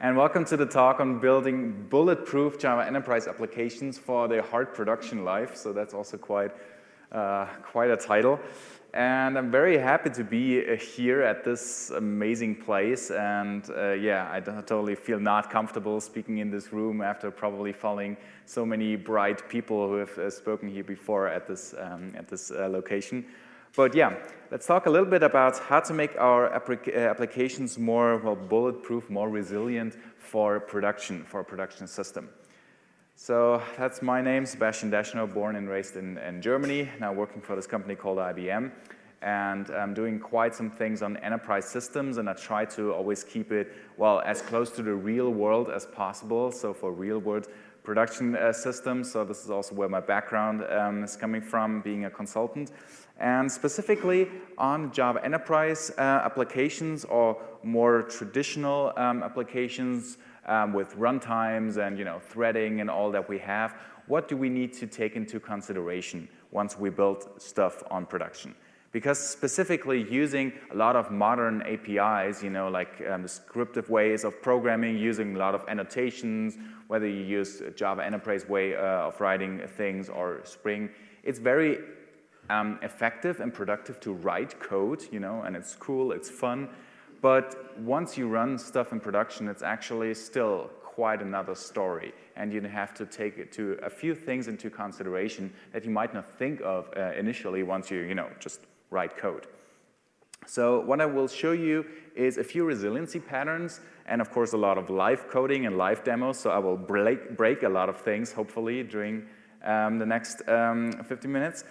and welcome to the talk on building bulletproof Java enterprise applications for the hard production life. So that's also quite a title. And I'm very happy to be here at this amazing place. And yeah, I totally feel not comfortable speaking in this room after probably following so many bright people who have spoken here before at this location. But yeah, let's talk a little bit about how to make our applications more bulletproof, more resilient for a production system. So that's my name, Sebastian Daschner, born and raised in Germany, now working for this company called IBM. And I'm doing quite some things on enterprise systems, and I try to always keep it, well, as close to the real world as possible, so for real world production systems. So this is also where my background is coming from, being a consultant. And specifically on Java enterprise applications or more traditional applications with runtimes and threading and all that we have, what do we need to take into consideration once we build stuff on production? Because specifically using a lot of modern APIs, like descriptive ways of programming, using a lot of annotations, whether you use a Java enterprise way of writing things or Spring, it's very effective and productive to write code, and it's cool, it's fun. But once you run stuff in production, it's actually still quite another story. And you have to take a few things into consideration that you might not think of initially once you, just write code. So what I will show you is a few resiliency patterns and, of course, a lot of live coding and live demos. So I will break a lot of things, hopefully, during the next 50 minutes.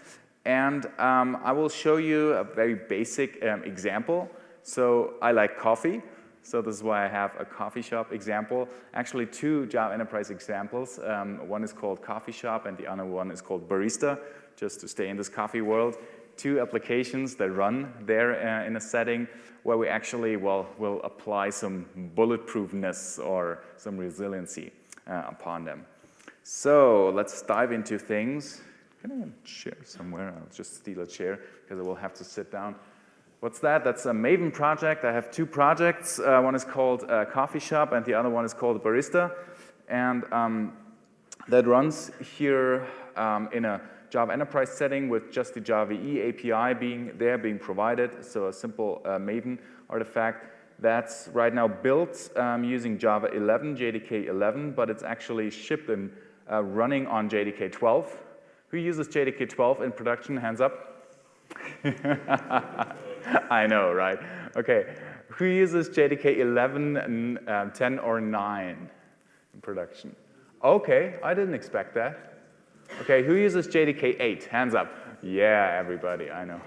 And I will show you a very basic example. So I like coffee. So this is why I have a coffee shop example. Actually, two Java enterprise examples. One is called coffee shop, and the other one is called barista, just to stay in this coffee world. Two applications that run there in a setting where we actually, will apply some bulletproofness or some resiliency upon them. So let's dive into things. Can I have a chair somewhere? I'll just steal a chair because I will have to sit down. What's that? That's a Maven project. I have two projects. One is called Coffee Shop, and the other one is called Barista. And that runs here in a Java enterprise setting with just the Java EE API being provided. So a simple Maven artifact that's right now built using Java 11, JDK 11, but it's actually shipped and running on JDK 12. Who uses JDK 12 in production? Hands up. I know, right? Okay. Who uses JDK 11, 10, or 9 in production? Okay, I didn't expect that. Okay, who uses JDK 8? Hands up. Yeah, everybody, I know.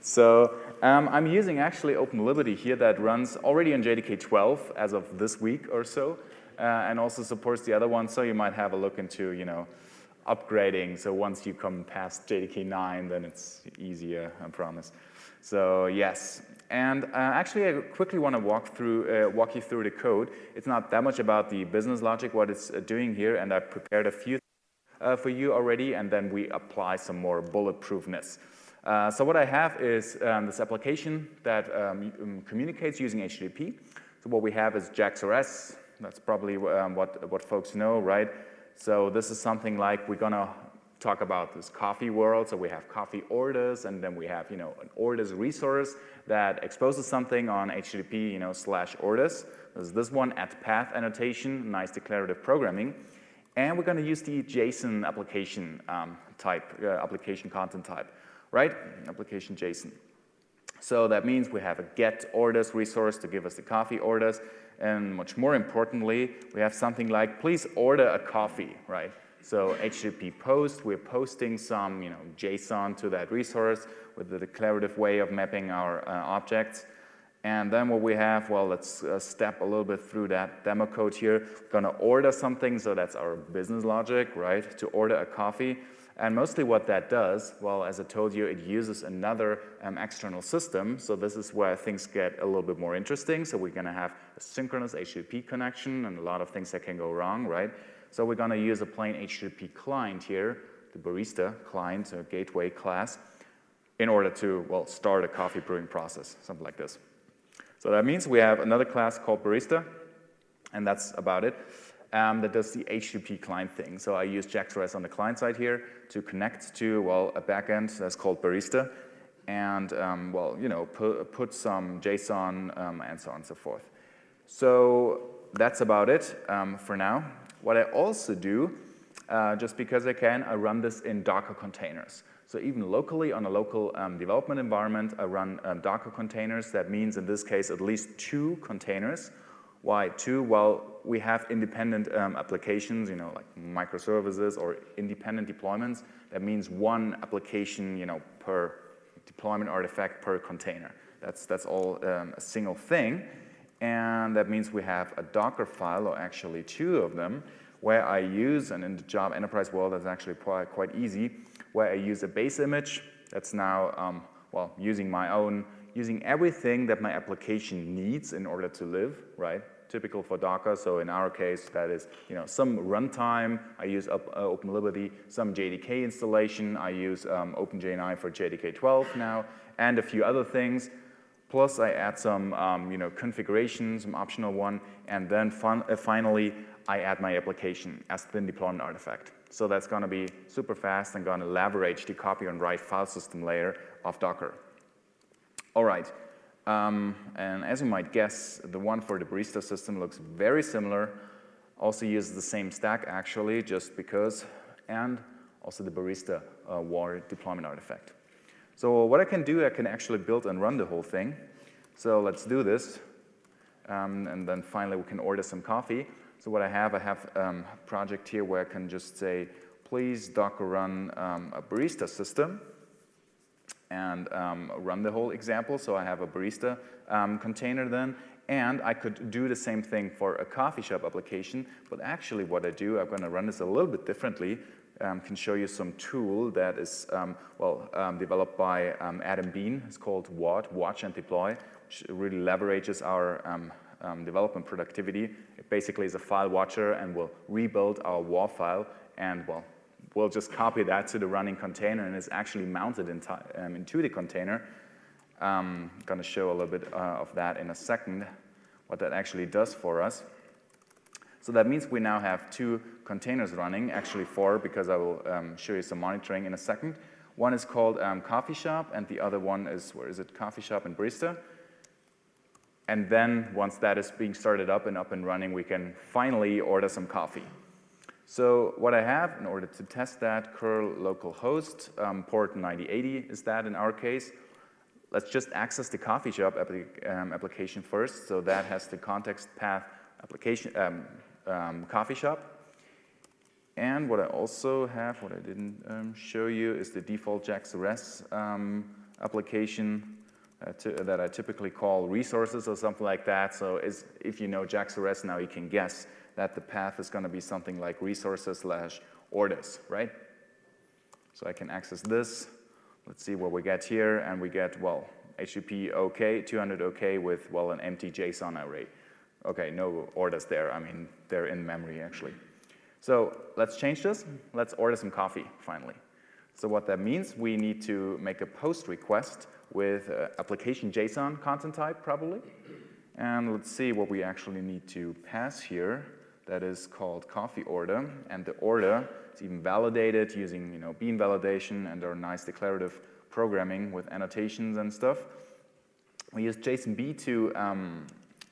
So I'm using actually OpenLiberty here that runs already on JDK 12 as of this week or so, and also supports the other one. So you might have a look into, upgrading. So once you come past JDK 9, then it's easier, I promise. So yes, and actually I quickly want to walk you through the code. It's not that much about the business logic, what it's doing here, and I prepared a few for you already, and then we apply some more bulletproofness. So what I have is this application that communicates using HTTP. So what we have is JAX-RS. That's probably what folks know, right? So this is something like we're going to talk about this coffee world. So we have coffee orders, and then we have an orders resource that exposes something on HTTP /orders. There's this one at path annotation, nice declarative programming. And we're going to use the JSON application type, application content type, right? Application JSON. So that means we have a get orders resource to give us the coffee orders. And much more importantly, we have something like, please order a coffee, right? So HTTP post, we're posting some JSON to that resource with the declarative way of mapping our objects. And then what we have, let's step a little bit through that demo code here. We're going to order something, so that's our business logic, right, to order a coffee. And mostly what that does, as I told you, it uses another external system. So this is where things get a little bit more interesting. So we're going to have a synchronous HTTP connection and a lot of things that can go wrong, right? So we're going to use a plain HTTP client here, the barista client, a gateway class, in order to, start a coffee brewing process, something like this. So that means we have another class called barista, and that's about it. That does the HTTP client thing. So I use JAX-RS on the client side here to connect to, well, a backend that's called Barista, and, well, you know, put some JSON and so on and so forth. So that's about it for now. What I also do, just because I can, I run this in Docker containers. So even locally on a local development environment, I run Docker containers. That means in this case at least 2 containers. Why 2? Well, we have independent applications, you know, like microservices or independent deployments. That means 1 application, you know, per deployment artifact per container. That's all a single thing. And that means we have a Docker file, or actually 2 of them, where I use, and in the Java Enterprise world that's actually quite easy, where I use a base image that's now, well, using everything that my application needs in order to live, right? Typical for Docker, so in our case, that is, you know, some runtime, I use OpenLiberty, some JDK installation, I use OpenJNI for JDK 12 now, and a few other things. Plus, I add some, you know, configuration, some optional one, and then finally, I add my application as thin deployment artifact. So that's going to be super fast and going to leverage the copy and write file system layer of Docker. All right. And as you might guess, the one for the Barista system looks very similar. Also uses the same stack, actually, just because, and also the Barista war deployment artifact. So what I can do, I can actually build and run the whole thing. So let's do this. And then finally, we can order some coffee. So what I have a project here where I can just say, please Docker run a Barista system, and run the whole example. So I have a Barista container then, and I could do the same thing for a coffee shop application. But actually what I do, I'm going to run this a little bit differently. Can show you some tool that is, developed by Adam Bean. It's called WAD, Watch and Deploy, which really leverages our development productivity. It basically is a file watcher and will rebuild our WAR file, and, well, we'll just copy that to the running container, and it's actually mounted into the container. I'm going to show a little bit of that in a second, what that actually does for us. So that means we now have 2 containers running, actually 4, because I will show you some monitoring in a second. One is called Coffee Shop, and the other one is, where is it, Coffee Shop and Barista. And then once that is being started up and running, we can finally order some coffee. So what I have in order to test that, curl localhost, port 9080 is that in our case. Let's just access the coffee shop application first. So that has the context path application, coffee shop. And what I also have, what I didn't show you, is the default JAX-RS application that I typically call resources or something like that. So if you know JAX-RS now, you can guess that the path is going to be something like resources/orders, right? So I can access this. Let's see what we get here, and we get, well, HTTP OK, 200 OK with, well, an empty JSON array. OK, no orders there. I mean, they're in memory, actually. So let's change this. Let's order some coffee, finally. So what that means, we need to make a post request with application JSON content type, probably. And let's see what we actually need to pass here. That is called coffee order, and the order is even validated using, you know, bean validation and our nice declarative programming with annotations and stuff. We use JSONB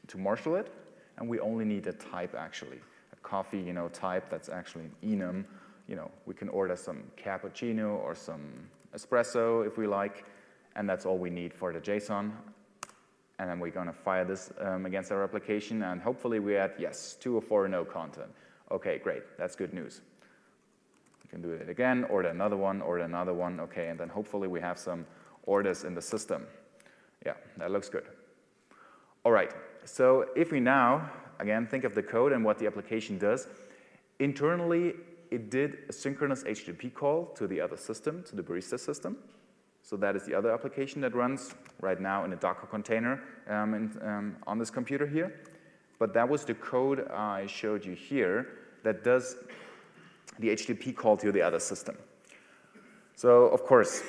to marshal it, and we only need a type actually, a coffee, you know, type that's actually an enum. You know, we can order some cappuccino or some espresso if we like, and that's all we need for the JSON. And then we're going to fire this against our application, and hopefully we add, yes, 2 or 4 no content. OK, great. That's good news. We can do it again, order another one, OK, and then hopefully we have some orders in the system. Yeah, that looks good. All right, so if we now, again, think of the code and what the application does, internally, it did a synchronous HTTP call to the other system, to the Barista system. So that is the other application that runs right now in a Docker container on this computer here. But that was the code I showed you here that does the HTTP call to the other system. So of course,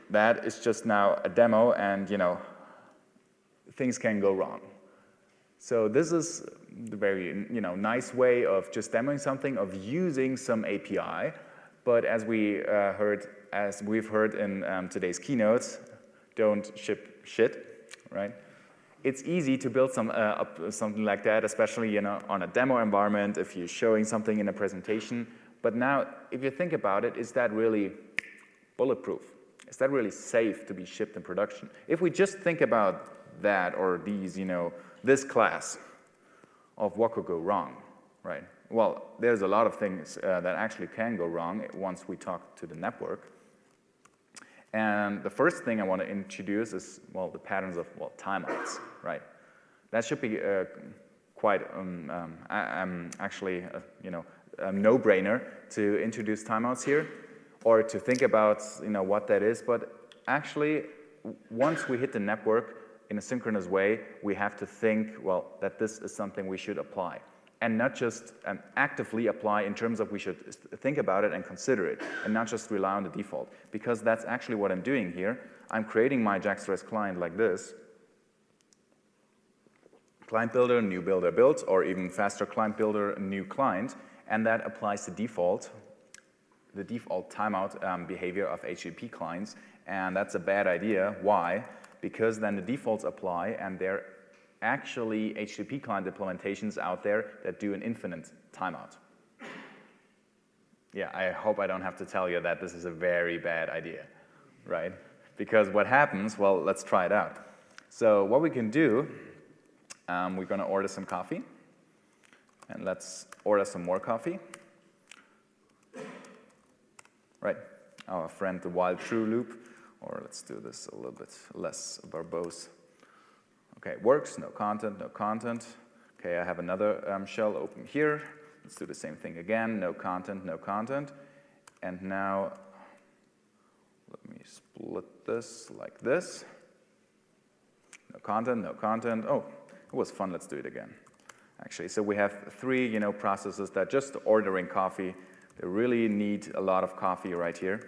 that is just now a demo, and, you know, things can go wrong. So this is the very nice way of just demoing something, of using some API. But as we've heard in today's keynotes, don't ship shit, right? It's easy to build something like that, especially on a demo environment if you're showing something in a presentation. But now, if you think about it, is that really bulletproof? Is that really safe to be shipped in production? If we just think about that or these, this class of what could go wrong, right? Well, there's a lot of things that actually can go wrong once we talk to the network. And the first thing I want to introduce is, well, the patterns of, well, timeouts, right? That should be quite actually a no-brainer to introduce timeouts here, or to think about what that is. But actually, once we hit the network in a synchronous way, we have to think, well, that this is something we should apply. And not just actively apply in terms of we should think about it and consider it, and not just rely on the default. Because that's actually what I'm doing here. I'm creating my JackStress client like this. Client builder, new builder built, or even faster client builder, new client. And that applies the default timeout behavior of HTTP clients. And that's a bad idea. Why? Because then the defaults apply, and there are actually HTTP client implementations out there that do an infinite timeout. Yeah, I hope I don't have to tell you that this is a very bad idea, right? Because what happens, well, let's try it out. So what we can do, we're going to order some coffee. And let's order some more coffee. Right, our friend the while true loop. Or let's do this a little bit less verbose. Okay, works, no content, no content. Okay, I have another shell open here. Let's do the same thing again, no content, no content. And now, let me split this like this. No content, no content. Oh, it was fun, let's do it again. Actually, so we have three processes that just ordering coffee. They really need a lot of coffee right here.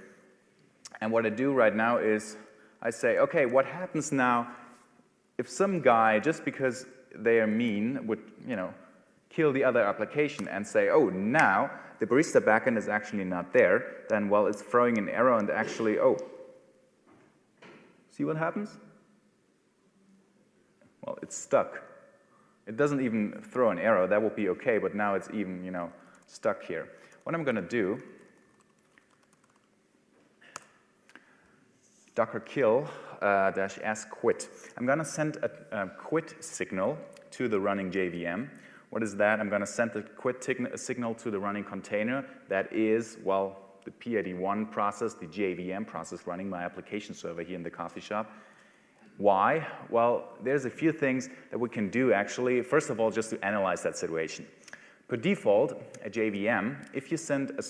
And what I do right now is I say, okay, what happens now if some guy, just because they are mean, would kill the other application and say, oh, now the barista backend is actually not there, then, well, it's throwing an error and actually, oh, see what happens? Well, it's stuck. It doesn't even throw an error. That would be okay, but now it's even, stuck here. What I'm going to do, docker kill -s quit. I'm going to send a quit signal to the running JVM. What is that? I'm going to send the quit signal to the running container that is, well, the PID1 process, the JVM process running my application server here in the coffee shop. Why? Well, there's a few things that we can do actually. First of all, just to analyze that situation. Per default, a JVM, if you send a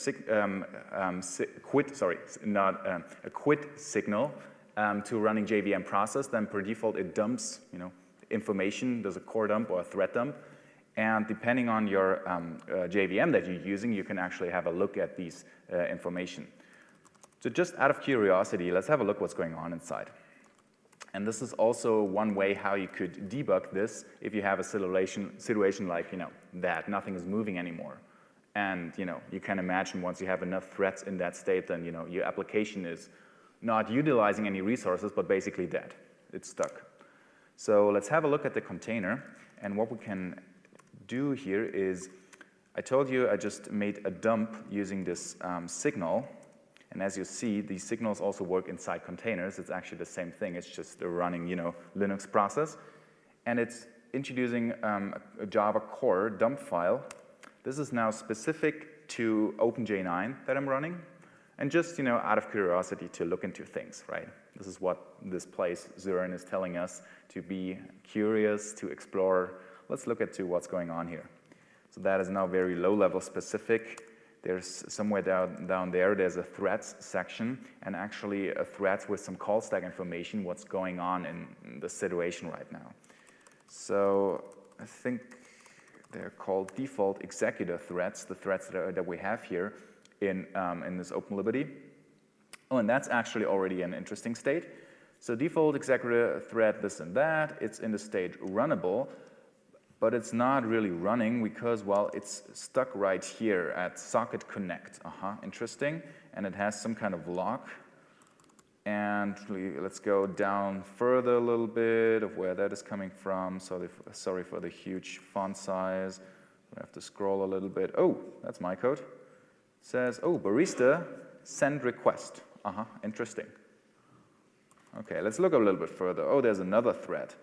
quit signal to a running JVM process, then per default it dumps, information. There's a core dump or a thread dump, and depending on your JVM that you're using, you can actually have a look at these information. So just out of curiosity, let's have a look what's going on inside. And this is also one way how you could debug this if you have a situation like, that nothing is moving anymore. And, you can imagine once you have enough threads in that state, then, your application is not utilizing any resources, but basically dead. It's stuck. So let's have a look at the container. And what we can do here is, I told you I just made a dump using this signal. And as you see, these signals also work inside containers. It's actually the same thing. It's just a running, Linux process. And it's introducing a Java core dump file. This is now specific to OpenJ9 that I'm running. And just, out of curiosity to look into things, right? This is what this place, Zuren, is telling us, to be curious, to explore. Let's look at what's going on here. So that is now very low-level specific. There's somewhere down there, there's a threads section, and actually a threads with some call stack information, what's going on in the situation right now. So I think they're called default executor threads, the threads that we have here in this OpenLiberty. Oh, and that's actually already an interesting state. So default executor thread, this and that, it's in the state runnable. but it's not really running because, well, it's stuck right here at socket connect. Interesting. And it has some kind of lock. And let's go down further a little bit of where that is coming from. Sorry for the huge font size. I have to scroll a little bit. Oh, that's my code. It says, oh, barista, send request. Interesting. Okay, let's look a little bit further. Oh, there's another thread.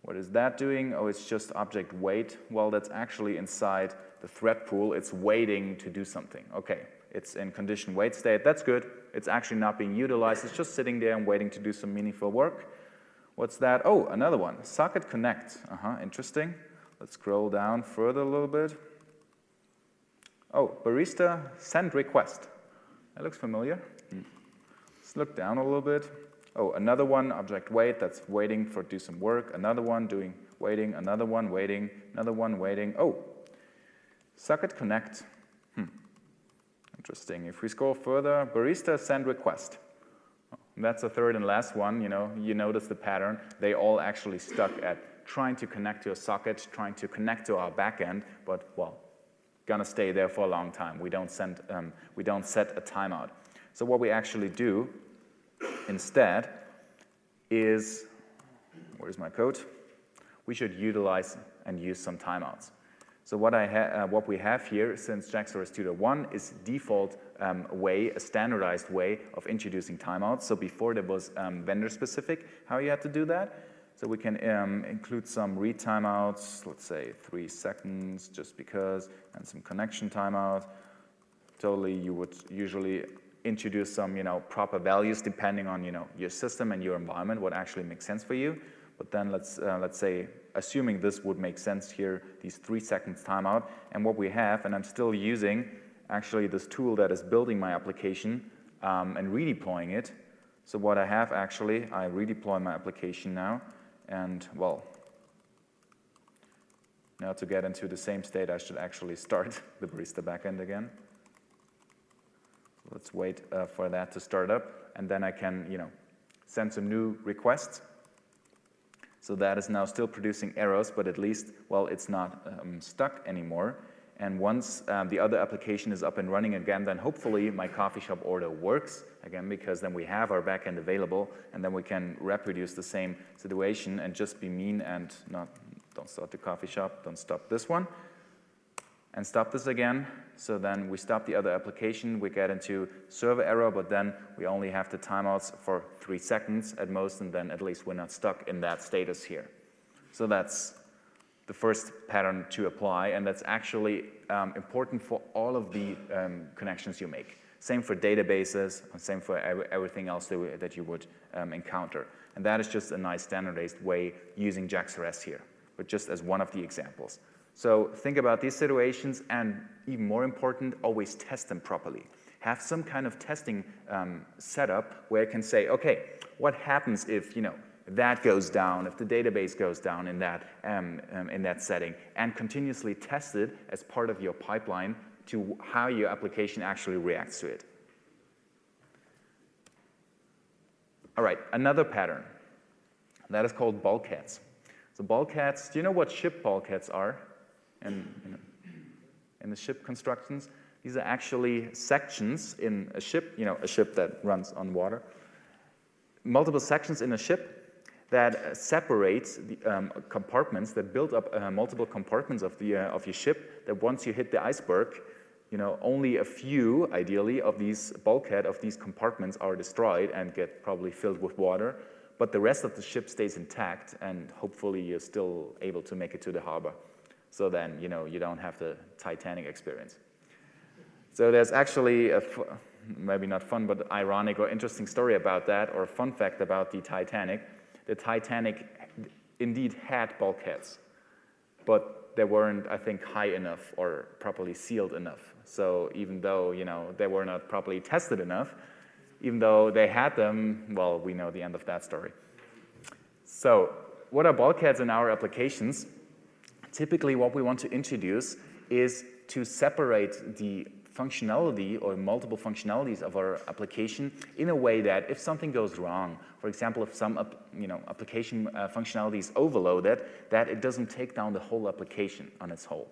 What is that doing? Oh, it's just object wait. Well, that's actually inside the thread pool. It's waiting to do something. Okay, it's in condition wait state. That's good. It's actually not being utilized. It's just sitting there and waiting to do some meaningful work. What's that? Oh, another one. Socket connect. Interesting. Let's scroll down further a little bit. Oh, barista send request. That looks familiar. Let's look down a little bit. Oh, another one, object wait, that's waiting for do some work. Another one doing waiting, another one waiting, another one waiting. Oh, socket connect. Interesting. If we scroll further, barista send request. That's the third and last one. You notice the pattern. They all actually stuck at trying to connect to a socket, trying to connect to our backend, but, well, gonna stay there for a long time. We don't set a timeout. So what we actually do instead is, where's my code? We should utilize and use some timeouts. So what we have here, since JAX-RS Tutor 1 is default way, a standardized way of introducing timeouts. So before there was vendor specific how you had to do that. So we can include some read timeouts, let's say 3 seconds just because, and some connection timeout. Totally, you would usually introduce some, proper values depending on, your system and your environment, what actually makes sense for you. But then let's say, assuming this would make sense here, these 3 seconds timeout, and what we have, and I'm still using actually this tool that is building my application and redeploying it. So what I have actually, I redeploy my application now, and well, now to get into the same state, I should actually start the barista backend again. Let's wait for that to start up, and then I can, send some new requests. So that is now still producing errors, but at least, well, it's not stuck anymore. And once the other application is up and running again, then hopefully my coffee shop order works again, because then we have our backend available, and then we can reproduce the same situation and just be mean and don't start the coffee shop, don't stop this one, and stop this again. So then we stop the other application, we get into server error, but then we only have the timeouts for 3 seconds at most, and then at least we're not stuck in that status here. So that's the first pattern to apply, and that's actually important for all of the connections you make. Same for databases, same for everything else that you would encounter. And that is just a nice standardized way using JAX-RS here, but just as one of the examples. So think about these situations, and even more important, always test them properly. Have some kind of testing setup where you can say, okay, what happens if, that goes down, if the database goes down in that setting, and continuously test it as part of your pipeline to how your application actually reacts to it. All right, another pattern. That is called bulkheads. So bulkheads, do you know what ship bulkheads are in the ship constructions? These are actually sections in a ship, a ship that runs on water. Multiple sections in a ship that separates the compartments, that build up multiple compartments of your ship, that once you hit the iceberg, only a few, ideally, of these bulkhead, of these compartments are destroyed and get probably filled with water, but the rest of the ship stays intact, and hopefully you're still able to make it to the harbor. So then, you don't have the Titanic experience. So there's actually a, maybe not fun, but ironic or interesting story about that, or a fun fact about the Titanic. The Titanic indeed had bulkheads, but they weren't, I think, high enough or properly sealed enough. So even though, they were not properly tested enough, even though they had them, well, we know the end of that story. So what are bulkheads in our applications? Typically, what we want to introduce is to separate the functionality or multiple functionalities of our application in a way that if something goes wrong, for example, if some application functionality is overloaded, that it doesn't take down the whole application on its whole.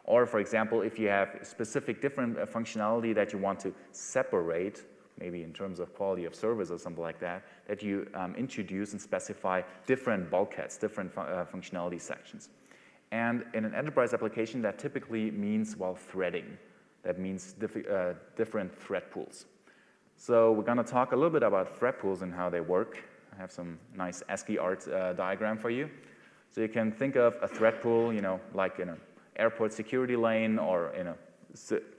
Or, for example, if you have specific different functionality that you want to separate, maybe in terms of quality of service or something like that, that you introduce and specify different bulkheads, different functionality sections. And in an enterprise application, that typically means, well, threading. That means different thread pools. So we're going to talk a little bit about thread pools and how they work. I have some nice ASCII art diagram for you. So you can think of a thread pool, like in an airport security lane or in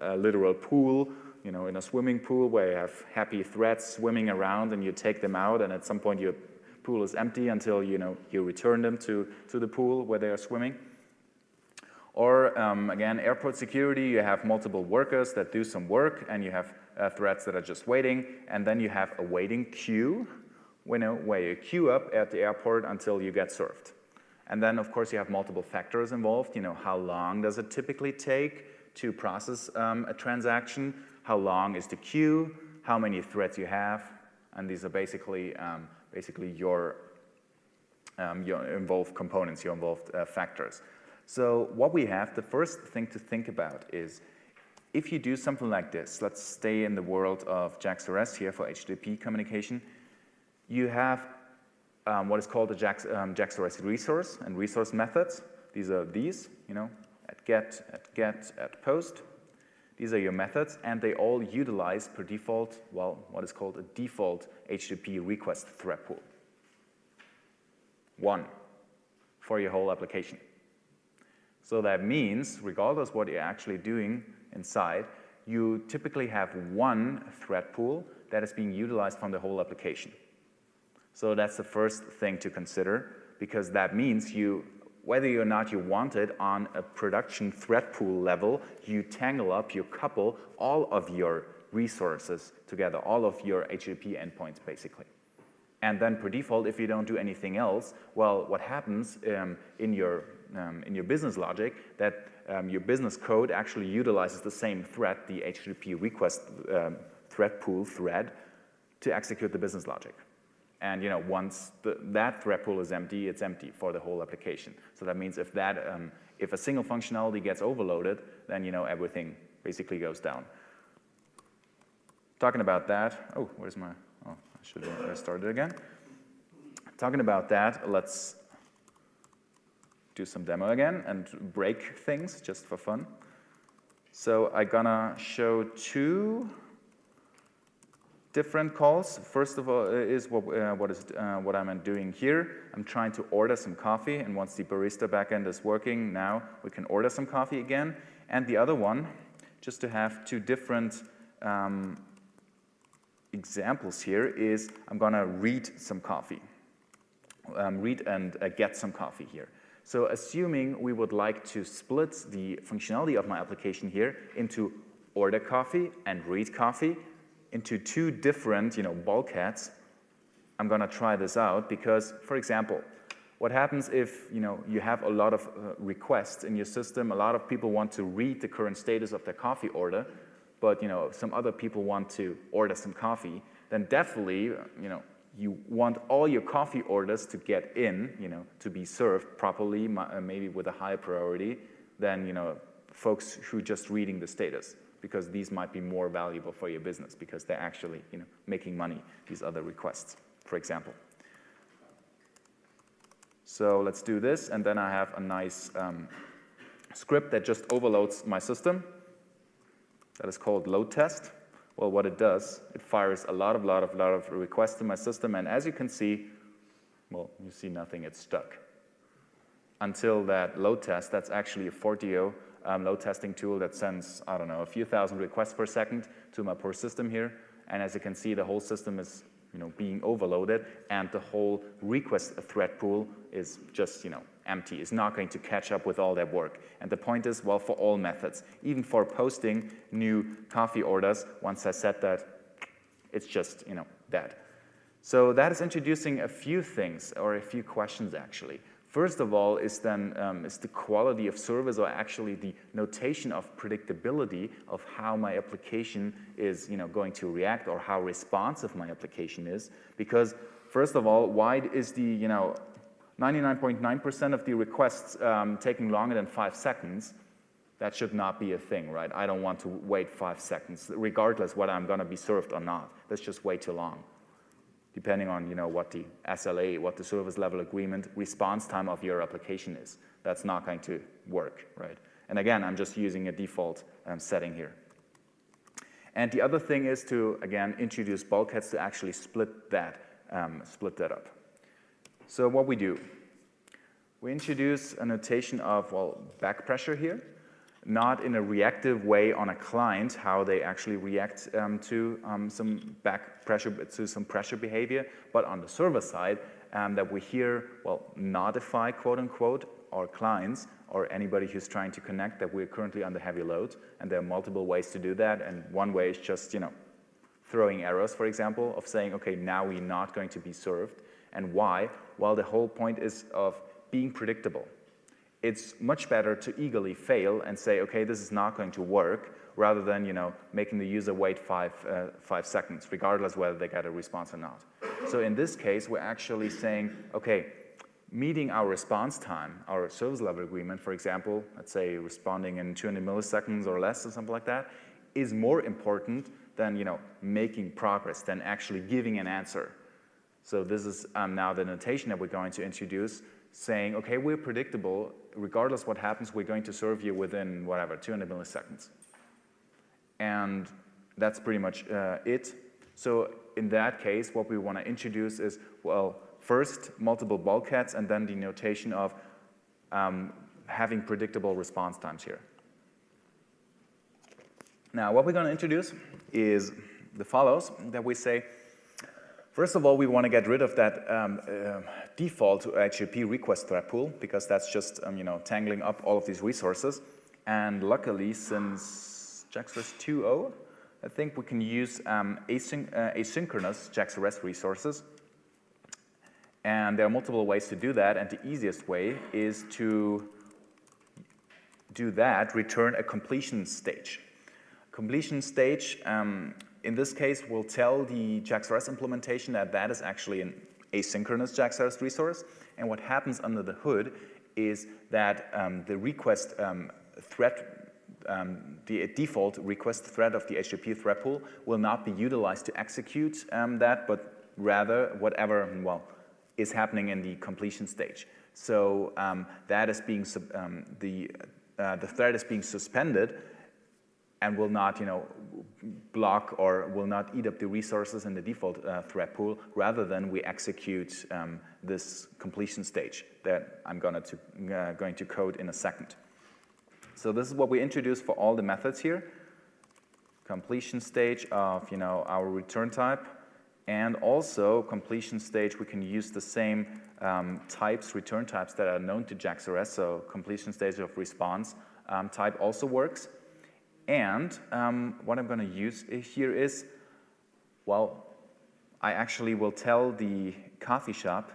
a literal pool, in a swimming pool where you have happy threads swimming around and you take them out, and at some point your pool is empty until you return them to the pool where they are swimming. Or again, airport security, you have multiple workers that do some work, and you have threads that are just waiting, and then you have a waiting queue, where you queue up at the airport until you get served. And then, of course, you have multiple factors involved. How long does it typically take to process a transaction? How long is the queue? How many threads you have? And these are basically your involved components, your involved factors. So what we have, the first thing to think about is if you do something like this, let's stay in the world of JAX-RS here for HTTP communication, you have what is called the JAX-RS resource and resource methods. These are at get, at post. These are your methods, and they all utilize per default, what is called a default HTTP request thread pool. One for your whole application. So that means, regardless what you're actually doing inside, you typically have one thread pool that is being utilized from the whole application. So that's the first thing to consider, because that means whether or not you want it on a production thread pool level, you tangle up, you couple all of your resources together, all of your HTTP endpoints, basically. And then per default, if you don't do anything else, well, what happens in your business logic, that your business code actually utilizes the same thread, the HTTP request thread pool thread, to execute the business logic. And once that thread pool is empty, it's empty for the whole application. So that means if a single functionality gets overloaded, then everything basically goes down. Talking about that, I should have started again. Talking about that, let's do some demo again and break things just for fun. So I'm gonna show two different calls. First of all is what I'm doing here. I'm trying to order some coffee, and once the barista backend is working, now we can order some coffee again. And the other one, just to have two different examples here, is I'm gonna read some coffee. Read and get some coffee here. So assuming we would like to split the functionality of my application here into order coffee and read coffee into two different bulkheads, I'm going to try this out because, for example, what happens if you have a lot of requests in your system, a lot of people want to read the current status of their coffee order, but some other people want to order some coffee, then definitely you want all your coffee orders to get in, to be served properly, maybe with a higher priority than folks who are just reading the status, because these might be more valuable for your business because they're actually making money, these other requests, for example. So let's do this, and then I have a nice script that just overloads my system. That is called load test. Well, what it does, it fires a lot of requests to my system, and as you can see, well, you see nothing, it's stuck. Until that load test, that's actually a Fortio load testing tool that sends, I don't know, a few thousand requests per second to my poor system here, and as you can see, the whole system is being overloaded, and the whole request thread pool is just empty. It's not going to catch up with all that work. And the point is, well, for all methods, even for posting new coffee orders, once I set that, it's just dead. So that is introducing a few things, or a few questions actually. First of all is then is the quality of service, or actually the notation of predictability of how my application is going to react, or how responsive my application is. Because first of all, why is the 99.9% of the requests taking longer than 5 seconds? That should not be a thing, right? I don't want to wait 5 seconds, regardless whether I'm going to be served or not. That's just way too long, depending on what the SLA, what the service level agreement response time of your application is. That's not going to work, right? And again, I'm just using a default setting here. And the other thing is to, again, introduce bulkheads to actually split that up. So what we do, we introduce a notation of, well, backpressure here, not in a reactive way on a client, how they actually react to some backpressure, to some pressure behavior, but on the server side, that we here, well, notify, quote unquote, our clients or anybody who's trying to connect that we're currently under heavy load, and there are multiple ways to do that, and one way is just, throwing errors, for example, of saying, okay, now we're not going to be served. And why? Well, the whole point is of being predictable. It's much better to eagerly fail and say, okay, this is not going to work, rather than making the user wait 5 seconds, regardless whether they get a response or not. So in this case, we're actually saying, okay, meeting our response time, our service level agreement, for example, let's say responding in 200 milliseconds or less or something like that, is more important than making progress, than actually giving an answer. So this is now the notation that we're going to introduce, saying, okay, we're predictable. Regardless what happens, we're going to serve you within, whatever, 200 milliseconds. And that's pretty much it. So in that case, what we want to introduce is, well, first, multiple bulkheads, and then the notation of having predictable response times here. Now, what we're going to introduce is the follows, that we say, first of all, we want to get rid of that default HTTP request thread pool, because that's just tangling up all of these resources. And luckily, since JAX-RS 2.0, I think we can use asynchronous JAX-RS resources. And there are multiple ways to do that, and the easiest way is to do that, return a completion stage. Completion stage, in this case, will tell the JAX-RS implementation that that is actually an asynchronous JAX-RS resource. And what happens under the hood is that the request thread, the default request thread of the HTTP thread pool will not be utilized to execute that, but rather whatever, well, is happening in the completion stage. So that is being the thread is being suspended, and will not, block or will not eat up the resources in the default thread pool, rather than we execute this completion stage that I'm going to code in a second. So this is what we introduced for all the methods here. Completion stage of, our return type, and also completion stage, we can use the same return types that are known to JAX-RS, so completion stage of response type also works. And what I'm going to use here is, well, I actually will tell the coffee shop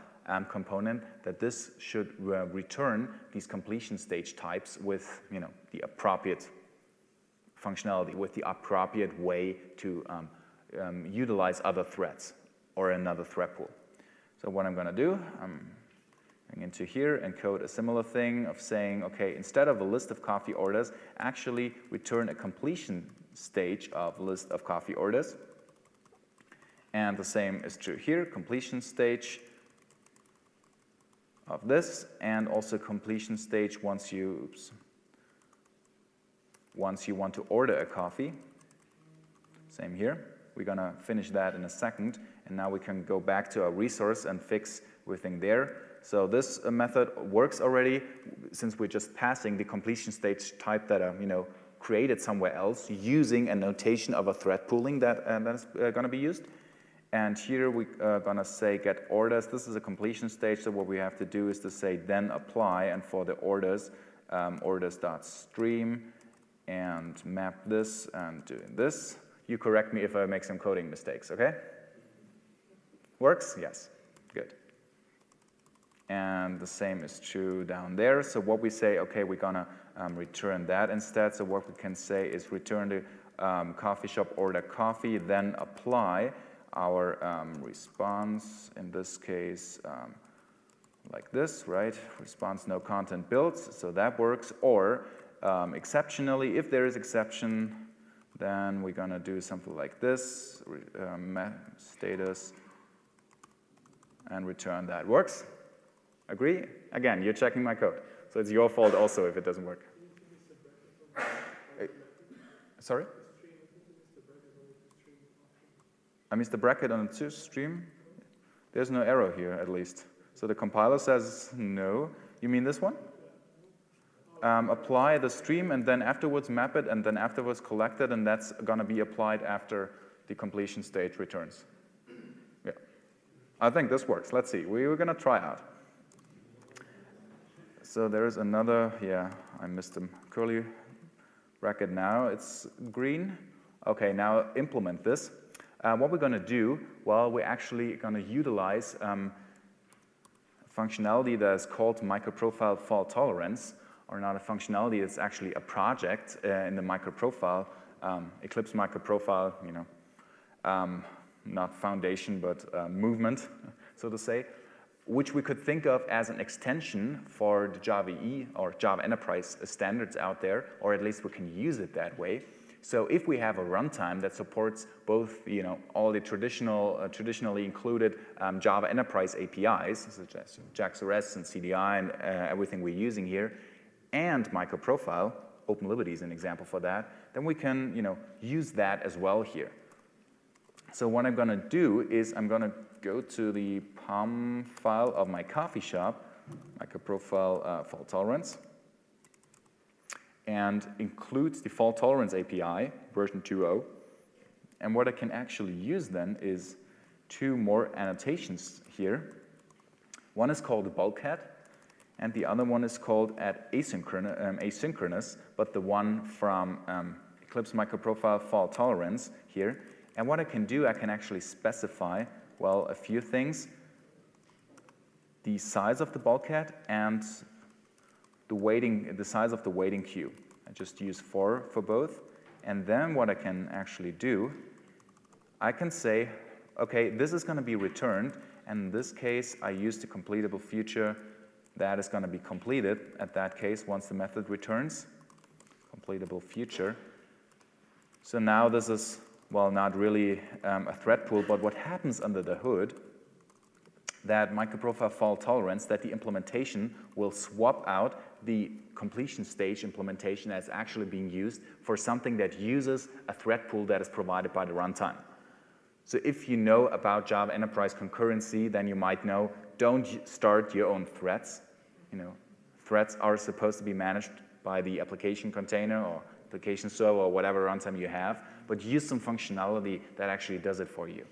component that this should return these completion stage types with the appropriate functionality, with the appropriate way to utilize other threads or another thread pool. So what I'm going to do, I'm going into here and code a similar thing of saying, okay, instead of a list of coffee orders, actually return a completion stage of list of coffee orders. And the same is true here, completion stage of this, and also completion stage once you want to order a coffee. Same here. We're going to finish that in a second, and now we can go back to our resource and fix everything there. So this method works already, since we're just passing the completion stage type that are created somewhere else, using a notation of a thread pooling that is going to be used. And here we're going to say get orders. This is a completion stage, so what we have to do is to say then apply, and for the orders, orders.stream, and map this and doing this. You correct me if I make some coding mistakes, okay? Works? Yes. Good. And the same is true down there. So what we say, okay, we're gonna return that instead. So what we can say is return the coffee shop order coffee, then apply our response, in this case, like this, right? Response no content builds, so that works. Or exceptionally, if there is exception, then we're gonna do something like this, status, and return that. Works? Agree? Again, you're checking my code. So it's your fault also if it doesn't work. Sorry? I missed the bracket on the stream. There's no arrow here, at least. So the compiler says no. You mean this one? Apply the stream and then afterwards map it and then afterwards collect it, and that's going to be applied after the completion stage returns. Yeah. I think this works. Let's see. We're going to try out. So there's another, yeah, I missed the curly bracket now. It's green. Okay, now implement this. What we're going to do, well, we're actually going to utilize functionality that is called MicroProfile fault tolerance, or not a functionality, it's actually a project in the MicroProfile, Eclipse MicroProfile, you know, not foundation, but movement, so to say, which we could think of as an extension for the Java EE or Java Enterprise standards out there, or at least we can use it that way. So if we have a runtime that supports both, you know, all the traditionally included Java Enterprise APIs, such as JAX-RS and CDI and everything we're using here, and MicroProfile, OpenLiberty is an example for that, then we can, you know, use that as well here. So what I'm going to do is I'm going to go to the POM file of my coffee shop, MicroProfile fault tolerance, and includes the fault tolerance API, version 2.0. And what I can actually use then is two more annotations here. One is called bulkhead, and the other one is called asynchronous, but the one from Eclipse MicroProfile fault tolerance here. And what I can do, I can actually specify, well, a few things. The size of the bulkhead and the size of the waiting queue. I just use 4 for both. And then what I can actually do, I can say, okay, this is going to be returned. And in this case, I use the completable future. That is going to be completed at that case once the method returns. Completable future. So now this is, well, not really a thread pool, but what happens under the hood, that MicroProfile fault tolerance, that the implementation will swap out the completion stage implementation that's actually being used for something that uses a thread pool that is provided by the runtime. So if you know about Java Enterprise concurrency, then you might know, don't start your own threads. You know, threads are supposed to be managed by the application container or application server or whatever runtime you have, but use some functionality that actually does it for you.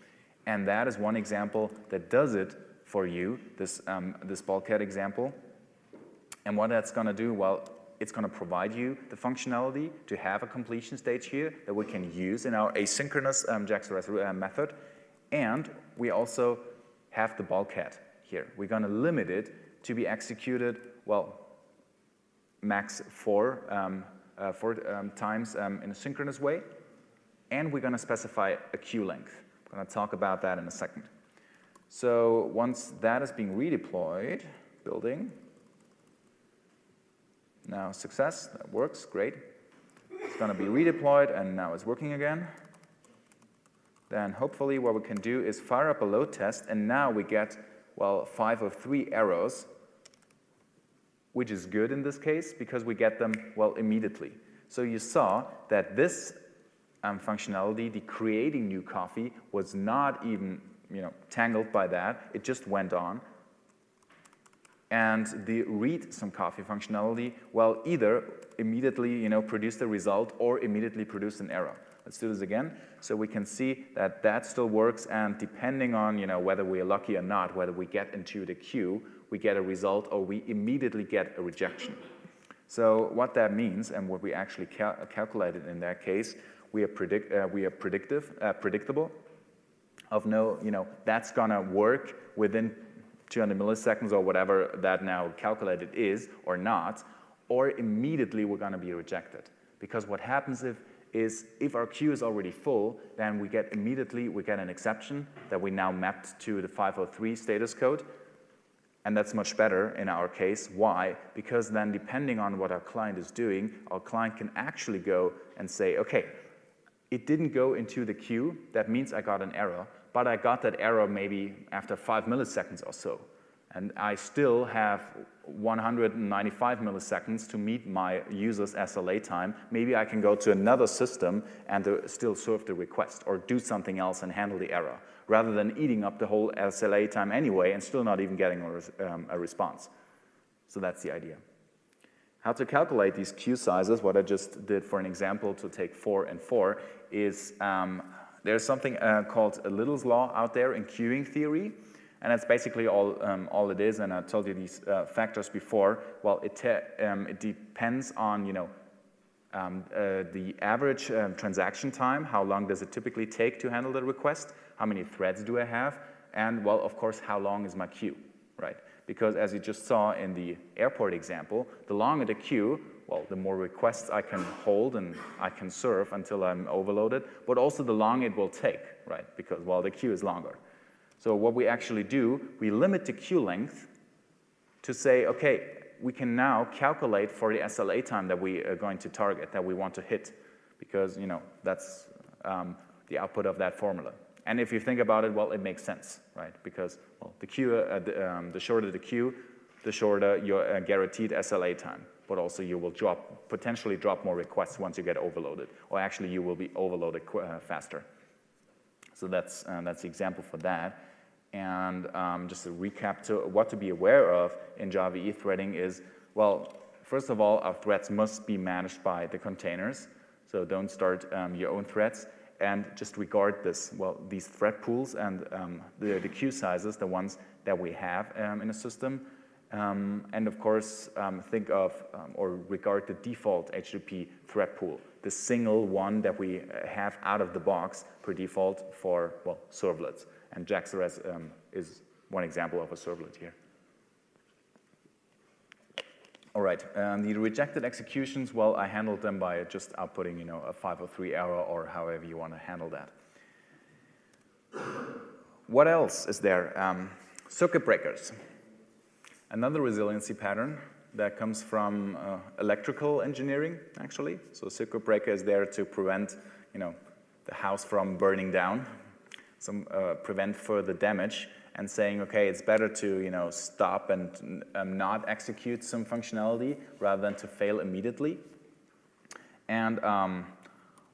And that is one example that does it for you, this bulkhead example. And what that's going to do, well, it's going to provide you the functionality to have a completion stage here that we can use in our asynchronous JAX-RS method. And we also have the bulkhead here. We're going to limit it to be executed, well, max 4 times in a synchronous way. And we're going to specify a queue length. I'm going to talk about that in a second. So once that is being redeployed, building, now success, that works, great. It's going to be redeployed, and now it's working again. Then hopefully what we can do is fire up a load test, and now we get, well, 5 of 3 arrows, which is good in this case because we get them, well, immediately. So you saw that this functionality, the creating new coffee, was not even, you know, tangled by that. It just went on. And the read some coffee functionality, well, either immediately, you know, produced a result or immediately produced an error. Let's do this again. So we can see that that still works, and depending on, you know, whether we're lucky or not, whether we get into the queue, we get a result or we immediately get a rejection. So what that means, and what we actually calculated in that case, we are predictable of no, you know, that's gonna work within 200 milliseconds or whatever that now calculated is or not, or immediately we're going to be rejected. Because what happens if our queue is already full, then we get an exception that we now mapped to the 503 status code. And that's much better in our case. Why? Because then depending on what our client is doing, our client can actually go and say, okay, it didn't go into the queue, that means I got an error, but I got that error maybe after 5 milliseconds or so. And I still have 195 milliseconds to meet my user's SLA time. Maybe I can go to another system and still serve the request or do something else and handle the error, rather than eating up the whole SLA time anyway and still not even getting a response. So that's the idea. How to calculate these queue sizes, what I just did for an example to take 4 and 4, is there's something called a Little's Law out there in queuing theory. And that's basically all it is, and I told you these factors before. Well, it depends on, the average transaction time, how long does it typically take to handle the request, how many threads do I have, and, well, of course, how long is my queue, right? Because as you just saw in the airport example, the longer the queue, well, the more requests I can hold and I can serve until I'm overloaded, but also the longer it will take, right? Because, well, the queue is longer. So what we actually do, we limit the queue length to say, okay, we can now calculate for the SLA time that we are going to target, that we want to hit, because that's the output of that formula. And if you think about it, well, it makes sense, right? Because well, the queue, the shorter the queue, the shorter your guaranteed SLA time. But also you will potentially drop more requests once you get overloaded, or actually you will be overloaded faster. So that's the example for that. And just a recap to what to be aware of in Java EE threading is, well, first of all, our threads must be managed by the containers. So don't start your own threads. And just regard these thread pools and the queue sizes, the ones that we have in a system. And of course, think of or regard the default HTTP thread pool, the single one that we have out of the box per default for, well, servlets. And JAX-RS is one example of a servlet here. All right, the rejected executions, well, I handled them by just outputting, a 503 error or however you want to handle that. What else is there? Circuit breakers. Another resiliency pattern that comes from electrical engineering, actually. So circuit breaker is there to prevent, the house from burning down, prevent further damage, and saying, okay, it's better to, stop and not execute some functionality rather than to fail immediately. And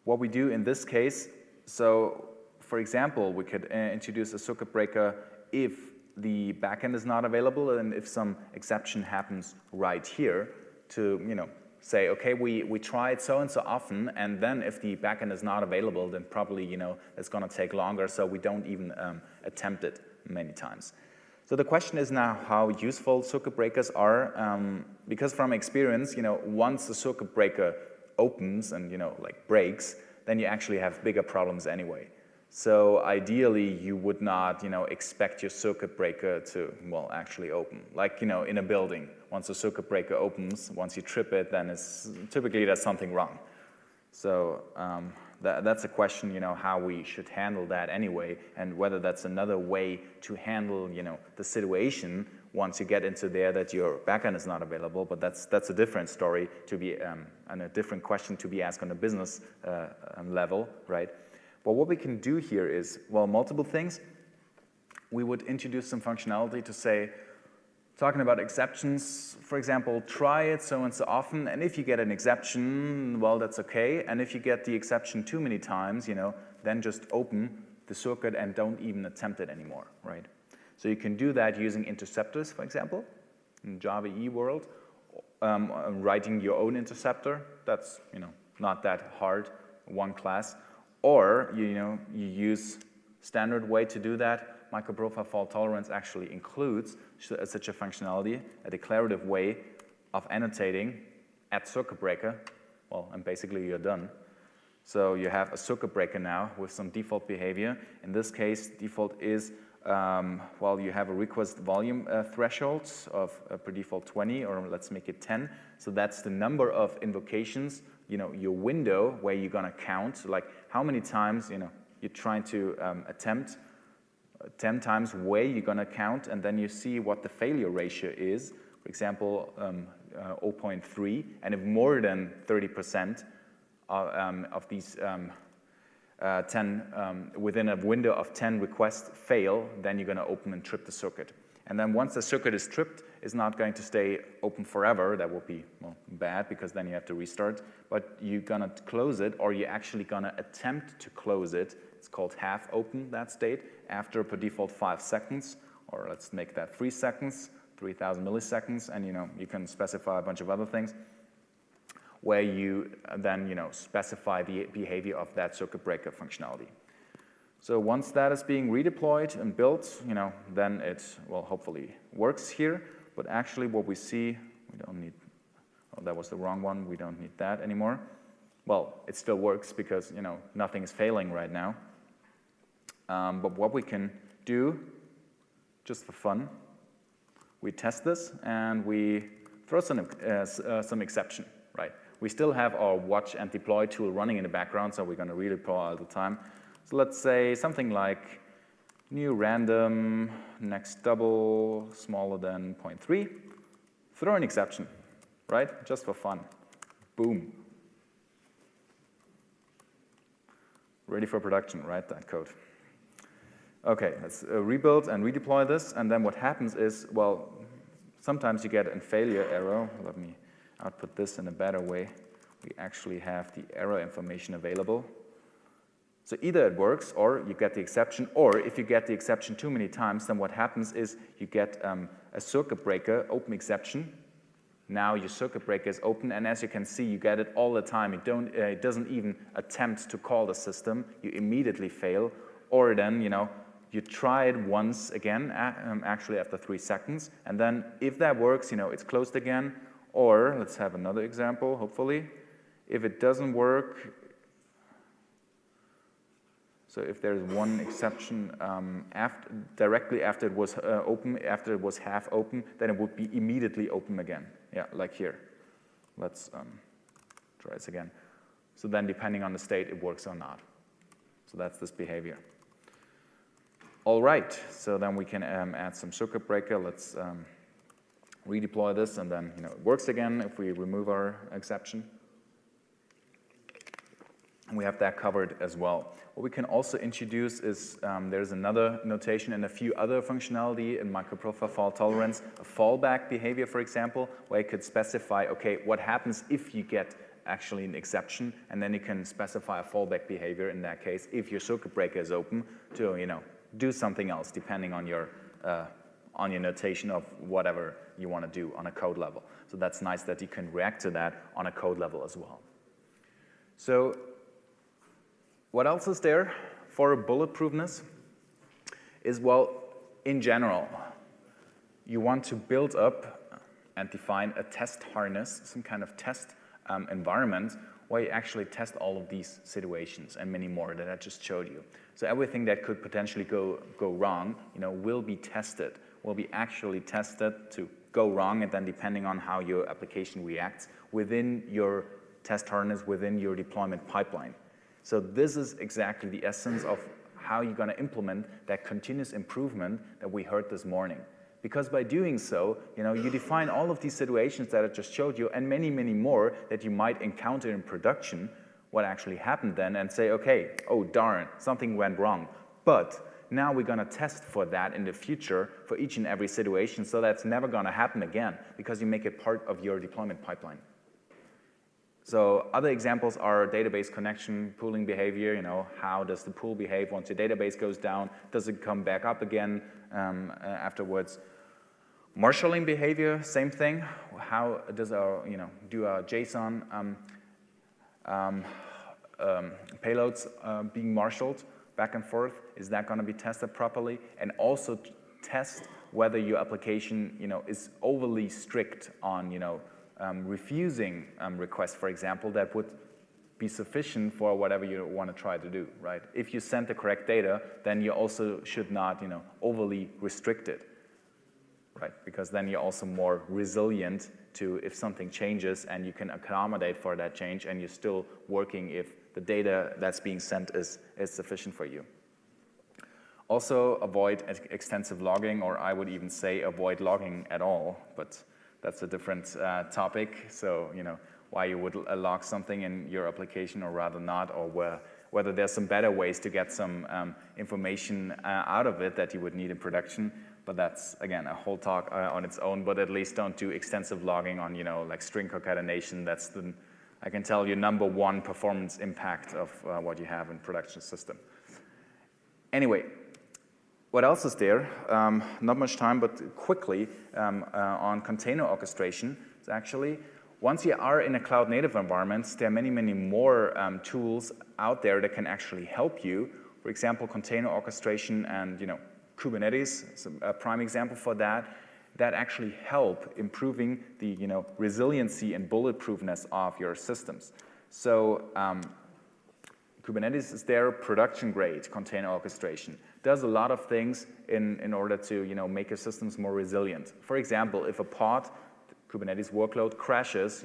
what we do in this case, so for example, we could introduce a circuit breaker if the backend is not available and if some exception happens right here to, say, okay, we tried so and so often, and then if the backend is not available, then probably, it's going to take longer, so we don't even attempt it many times. So the question is now how useful circuit breakers are, because from experience, once the circuit breaker opens and, like breaks, then you actually have bigger problems anyway. So ideally, you would not, expect your circuit breaker to, well, actually open. Like, in a building, once the circuit breaker opens, once you trip it, then typically there's something wrong. So that's a question, how we should handle that anyway, and whether that's another way to handle, the situation once you get into there that your backend is not available. But that's a different story to be, and a different question to be asked on a business level, right? But what we can do here is, well, multiple things. We would introduce some functionality to say, talking about exceptions, for example, try it so and so often, and if you get an exception, well, that's okay. And if you get the exception too many times, then just open the circuit and don't even attempt it anymore, right? So you can do that using interceptors, for example, in Java EE world, writing your own interceptor. That's, not that hard, one class. Or, you use standard way to do that. MicroProfile fault tolerance actually includes such a functionality, a declarative way of annotating at circuit breaker. Well, and basically you're done. So you have a circuit breaker now with some default behavior. In this case, default is well, you have a request volume threshold of per default 20, or let's make it 10. So that's the number of invocations, your window where you're going to count, like how many times, you're trying to attempt 10 times where you're going to count, and then you see what the failure ratio is. For example, 0.3, and if more than 30% of these 10 within a window of 10 requests fail, then you're going to open and trip the circuit. And then once the circuit is tripped, it's not going to stay open forever. That will be, well, bad, because then you have to restart. But you're going to close it, or you're actually going to attempt to close it. It's called half open, that state, after per default 5 seconds, or let's make that 3 seconds, 3,000 milliseconds, and you can specify a bunch of other things, where you then specify the behavior of that circuit breaker functionality. So once that is being redeployed and built, then it, well, hopefully works here. But actually what we see, we don't need, oh, that was the wrong one, we don't need that anymore. Well, it still works because, nothing is failing right now. But what we can do, just for fun, we test this and we throw some exception, right? We still have our watch and deploy tool running in the background, so we're going to redeploy all the time. So let's say something like new random, next double, smaller than 0.3. Throw an exception, right? Just for fun. Boom. Ready for production, right? That code. Okay, let's rebuild and redeploy this, and then what happens is, well, sometimes you get a failure error. Let me output this in a better way. We actually have the error information available. So either it works, or you get the exception, or if you get the exception too many times, then what happens is you get a circuit breaker open exception. Now your circuit breaker is open, and as you can see, you get it all the time. It doesn't even attempt to call the system. You immediately fail, or then, you try it once again, actually after 3 seconds, and then if that works, it's closed again. Or let's have another example, hopefully. If it doesn't work, so if there's one exception directly after it was open, after it was half open, then it would be immediately open again. Yeah, like here. Let's try this again. So then depending on the state, it works or not. So that's this behavior. All right, so then we can add some circuit breaker. Let's redeploy this, and then it works again if we remove our exception. And we have that covered as well. What we can also introduce is there's another notation and a few other functionality in MicroProfile fault tolerance, a fallback behavior, for example, where you could specify, okay, what happens if you get actually an exception, and then you can specify a fallback behavior in that case if your circuit breaker is open to do something else depending on your notation of whatever you want to do on a code level. So that's nice that you can react to that on a code level as well. So what else is there for bulletproofness is, well, in general, you want to build up and define a test harness, some kind of test environment where you actually test all of these situations and many more that I just showed you. So everything that could potentially go wrong, will be tested, will be actually tested to go wrong, and then depending on how your application reacts within your test harness, within your deployment pipeline. So this is exactly the essence of how you're going to implement that continuous improvement that we heard this morning. Because by doing so, you define all of these situations that I just showed you, and many, many more that you might encounter in production, what actually happened then, and say, okay, oh darn, something went wrong. But now we're going to test for that in the future for each and every situation, so that's never going to happen again, because you make it part of your deployment pipeline. So other examples are database connection, pooling behavior. How does the pool behave once your database goes down? Does it come back up again afterwards? Marshalling behavior, same thing. How does our, do our JSON payloads being marshaled back and forth? Is that going to be tested properly? And also test whether your application, is overly strict on, refusing requests, for example, that would be sufficient for whatever you want to try to do, right? If you send the correct data, then you also should not, overly restrict it, right? Because then you're also more resilient to if something changes and you can accommodate for that change and you're still working if the data that's being sent is sufficient for you. Also avoid extensive logging, or I would even say avoid logging at all, but that's a different topic. So, why you would log something in your application or rather not, or whether there's some better ways to get some information out of it that you would need in production. But that's, again, a whole talk on its own, but at least don't do extensive logging on, like string concatenation. That's the, I can tell you, #1 performance impact of what you have in production system. Anyway, what else is there? Not much time, but quickly on container orchestration. So actually, once you are in a cloud-native environment, there are many, many more tools out there that can actually help you. For example, container orchestration and Kubernetes is a prime example for that. That actually help improving the resiliency and bulletproofness of your systems. So Kubernetes is their production-grade container orchestration. Does a lot of things in order to make your systems more resilient. For example, if a pod, Kubernetes workload crashes,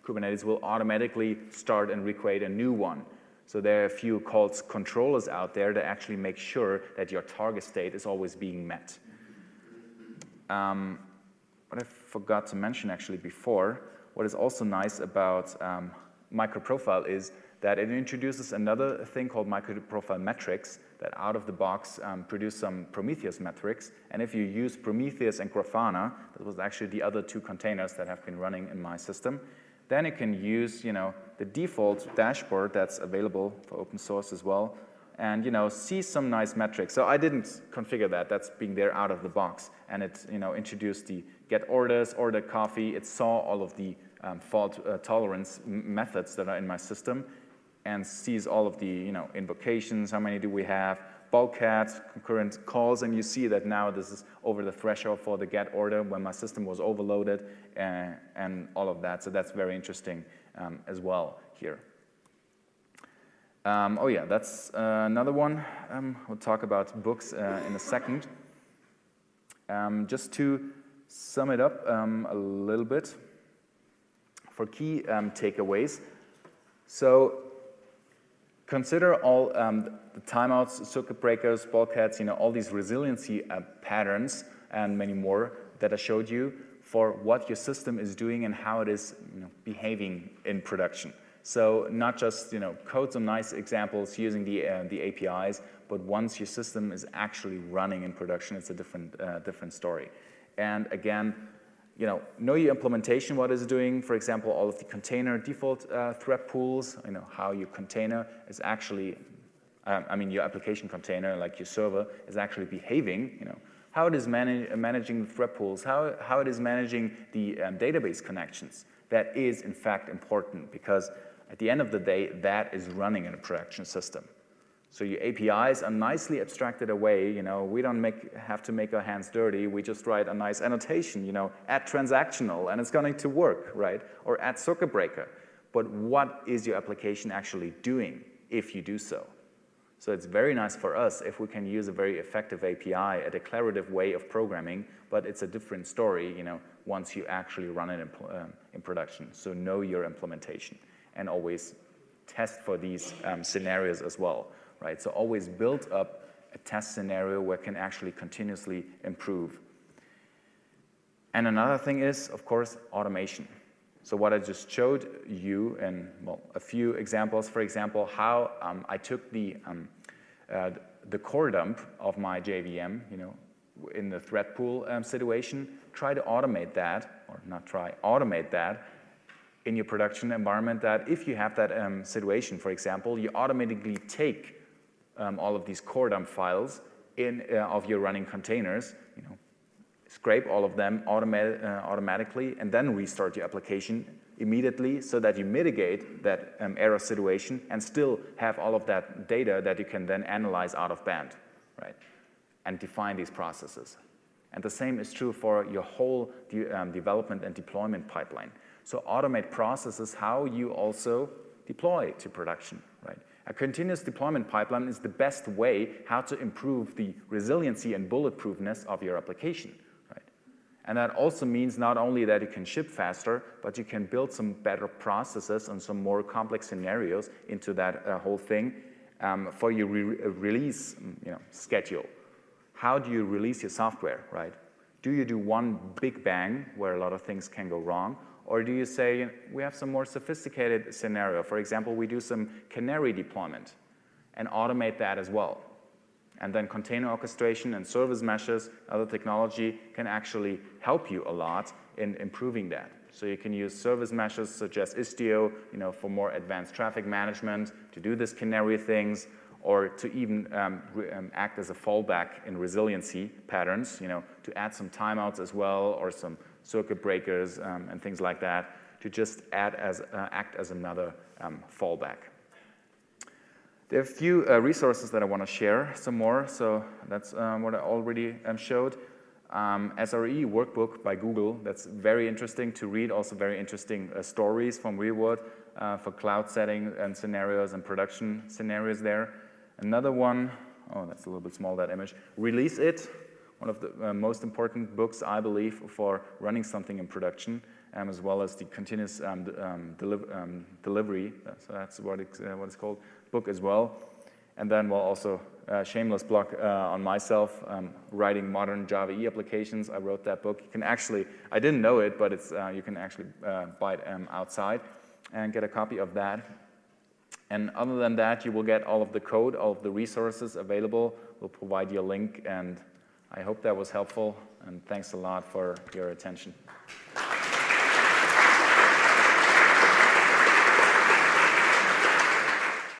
Kubernetes will automatically start and recreate a new one. So there are a few called controllers out there that actually make sure that your target state is always being met. What I forgot to mention actually before, what is also nice about MicroProfile is that it introduces another thing called MicroProfile metrics that out of the box produce some Prometheus metrics. And if you use Prometheus and Grafana, that was actually the other 2 containers that have been running in my system, then you can use the default dashboard that's available for open source as well, and see some nice metrics. So I didn't configure that. That's being there out of the box, and it introduced the get orders, order coffee. It saw all of the fault tolerance methods that are in my system, and sees all of the invocations, how many do we have, bulkheads, concurrent calls, and you see that now this is over the threshold for the get order when my system was overloaded, and all of that. So that's very interesting as well here. Oh yeah, that's another one. We'll talk about books in a second. Just to sum it up a little bit for key takeaways. So consider all the timeouts, circuit breakers, bulkheads, all these resiliency patterns and many more that I showed you for what your system is doing and how it is behaving in production. So not just code some nice examples using the APIs, but once your system is actually running in production, it's a different story. And again, know your implementation, what it's doing. For example, all of the container default threat pools, how your container is actually, your application container, like your server, is actually behaving, how it is managing the threat pools, how it is managing the database connections. That is, in fact, important because at the end of the day, that is running in a production system. So your APIs are nicely abstracted away. We don't have to make our hands dirty. We just write a nice annotation, add transactional, and it's going to work, right? Or add circuit breaker. But what is your application actually doing if you do so? So it's very nice for us if we can use a very effective API, a declarative way of programming, but it's a different story, once you actually run it in production. So know your implementation and always test for these scenarios as well. Right, so always build up a test scenario where it can actually continuously improve. And another thing is, of course, automation. So what I just showed you in a few examples, for example, how I took the core dump of my JVM, in the threat pool situation, try to automate that, or not try, automate that in your production environment, that if you have that situation, for example, you automatically take all of these core dump files of your running containers, scrape all of them automatically, and then restart your application immediately so that you mitigate that error situation and still have all of that data that you can then analyze out of band, right? And define these processes. And the same is true for your whole development and deployment pipeline. So automate processes, how you also deploy to production, right? A continuous deployment pipeline is the best way how to improve the resiliency and bulletproofness of your application, right? And that also means not only that you can ship faster, but you can build some better processes and some more complex scenarios into that whole thing for your release schedule. How do you release your software, right? Do you do one big bang where a lot of things can go wrong? Or do you say, we have some more sophisticated scenario? For example, we do some canary deployment and automate that as well. And then container orchestration and service meshes, other technology can actually help you a lot in improving that. So you can use service meshes such as Istio, for more advanced traffic management, to do this canary things, or to even act as a fallback in resiliency patterns, to add some timeouts as well, or some circuit breakers and things like that, to just act as another fallback. There are a few resources that I want to share some more, so that's what I already showed. SRE workbook by Google, that's very interesting to read, also very interesting stories from real world for cloud setting and scenarios and production scenarios there. Another one, oh, that's a little bit small, that image. Release It, one of the most important books, I believe, for running something in production, as well as the continuous delivery. So that's what it's called, book as well. And then, well, also shameless plug on myself, writing modern Java EE applications. I wrote that book. You can actually, I didn't know it, but it's you can actually buy it outside and get a copy of that. And other than that, you will get all of the code, all of the resources available. We'll provide you a link, and I hope that was helpful. And thanks a lot for your attention.